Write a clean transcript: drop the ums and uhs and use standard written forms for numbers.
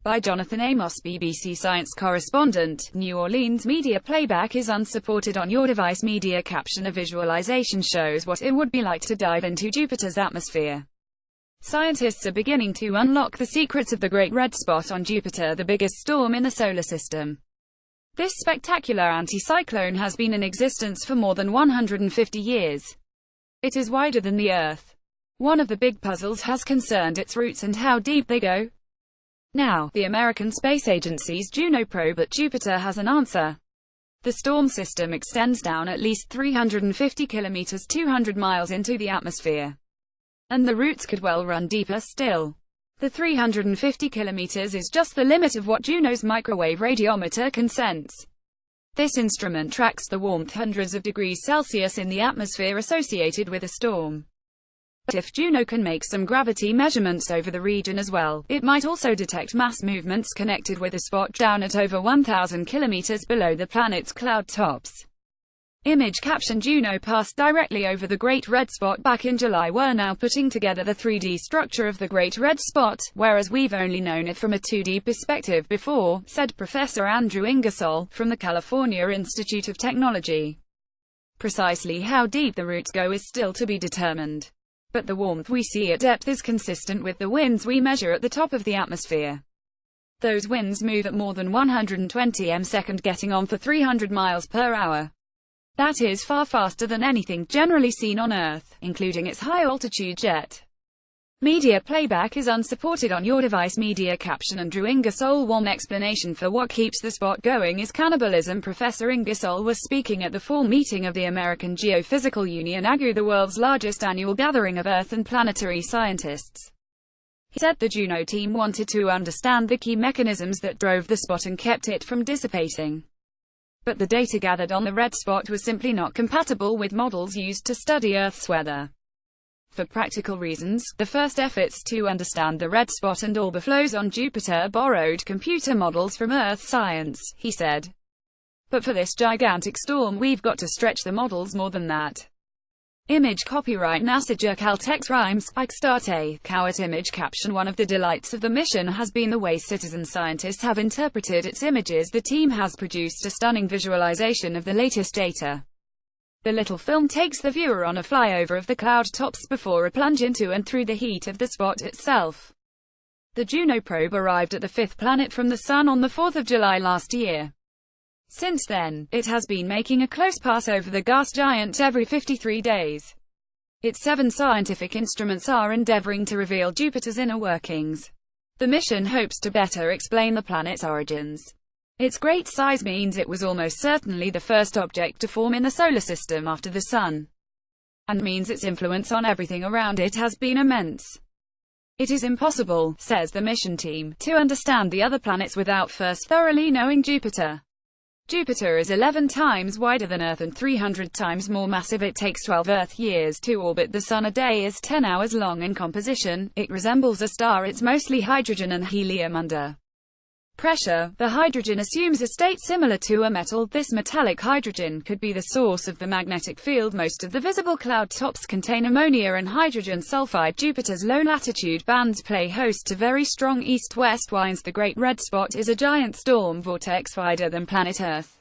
By Jonathan Amos, BBC Science correspondent, New Orleans. Media playback is unsupported on your device. Media caption. A visualization shows what it would be like to dive into Jupiter's atmosphere. Scientists are beginning to unlock the secrets of the Great Red Spot on Jupiter, the biggest storm in the solar system. This spectacular anticyclone has been in existence for more than 150 years. It is wider than the Earth. One of the big puzzles has concerned its roots and how deep they go. Now, the American Space Agency's Juno probe at Jupiter has an answer. The storm system extends down at least 350 kilometers 200 miles into the atmosphere. And the roots could well run deeper still. The 350 kilometers is just the limit of what Juno's microwave radiometer can sense. This instrument tracks the warmth hundreds of degrees Celsius in the atmosphere associated with a storm. But if Juno can make some gravity measurements over the region as well, it might also detect mass movements connected with a spot down at over 1,000 kilometers below the planet's cloud tops. Image caption. Juno passed directly over the Great Red Spot back in July. We're now putting together the 3D structure of the Great Red Spot, whereas we've only known it from a 2D perspective before, said Professor Andrew Ingersoll, from the California Institute of Technology. Precisely how deep the roots go is still to be determined. But the warmth we see at depth is consistent with the winds we measure at the top of the atmosphere. Those winds move at more than 120 ms, getting on for 300 miles per hour. That is far faster than anything generally seen on Earth, including its high-altitude jet. Media playback is unsupported on your device. Media caption. Andrew Ingersoll. One explanation for what keeps the spot going is cannibalism. Professor Ingersoll was speaking at the fall meeting of the American Geophysical Union (AGU), the world's largest annual gathering of Earth and planetary scientists. He said the Juno team wanted to understand the key mechanisms that drove the spot and kept it from dissipating. But the data gathered on the red spot was simply not compatible with models used to study Earth's weather. For practical reasons, the first efforts to understand the red spot and all the flows on Jupiter borrowed computer models from Earth science, he said. But for this gigantic storm we've got to stretch the models more than that. Image copyright NASA Caltex Rhymes, Ixtate, Cowart. Image caption. One of the delights of the mission has been the way citizen scientists have interpreted its images. The team has produced a stunning visualization of the latest data. The little film takes the viewer on a flyover of the cloud tops before a plunge into and through the heat of the spot itself. The Juno probe arrived at the fifth planet from the Sun on the 4th of July last year. Since then, it has been making a close pass over the gas giant every 53 days. Its 7 scientific instruments are endeavoring to reveal Jupiter's inner workings. The mission hopes to better explain the planet's origins. Its great size means it was almost certainly the first object to form in the solar system after the Sun, and means its influence on everything around it has been immense. It is impossible, says the mission team, to understand the other planets without first thoroughly knowing Jupiter. Jupiter is 11 times wider than Earth and 300 times more massive. It takes 12 Earth years to orbit the Sun. A day is 10 hours long. In composition, it resembles a star. It's mostly hydrogen and helium under pressure. The hydrogen assumes a state similar to a metal. This metallic hydrogen could be the source of the magnetic field. Most of the visible cloud tops contain ammonia and hydrogen sulfide. Jupiter's low-latitude bands play host to very strong east-west winds. The Great Red Spot is a giant storm vortex wider than planet Earth.